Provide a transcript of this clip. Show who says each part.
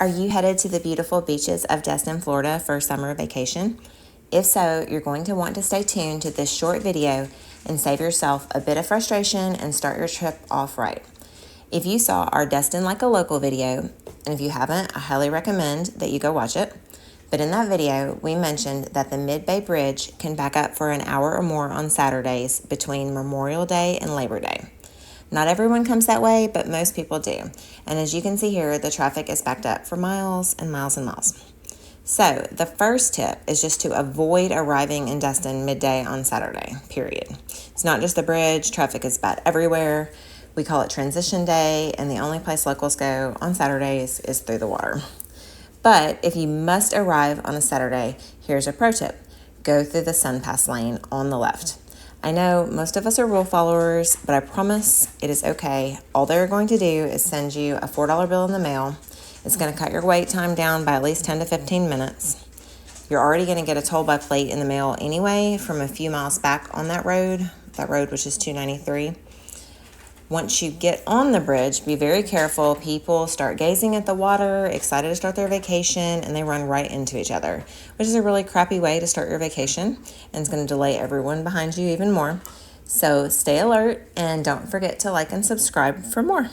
Speaker 1: Are you headed to the beautiful beaches of Destin, Florida for a summer vacation? If so, you're going to want to stay tuned to this short video and save yourself a bit of frustration and start your trip off right. If you saw our Destin Like a Local video, and if you haven't, I highly recommend that you go watch it. But in that video, we mentioned that the Mid-Bay Bridge can back up for an hour or more on Saturdays between Memorial Day and Labor Day. Not everyone comes that way, but most people do. And as you can see here, the traffic is backed up for miles and miles and miles. So the first tip is just to avoid arriving in Destin midday on Saturday, period. It's not just the bridge, traffic is bad everywhere. We call it transition day, and the only place locals go on Saturdays is through the water. But if you must arrive on a Saturday, here's a pro tip. Go through the Sun Pass lane on the left. I know most of us are rule followers, but I promise it is okay. All they're going to do is send you a $4 bill in the mail. It's going to cut your wait time down by at least 10 to 15 minutes. You're already going to get a toll by plate in the mail anyway from a few miles back on that road which is 293. Once you get on the bridge, be very careful. People start gazing at the water, excited to start their vacation, and they run right into each other, which is a really crappy way to start your vacation, and it's going to delay everyone behind you even more. So stay alert, and don't forget to like and subscribe for more.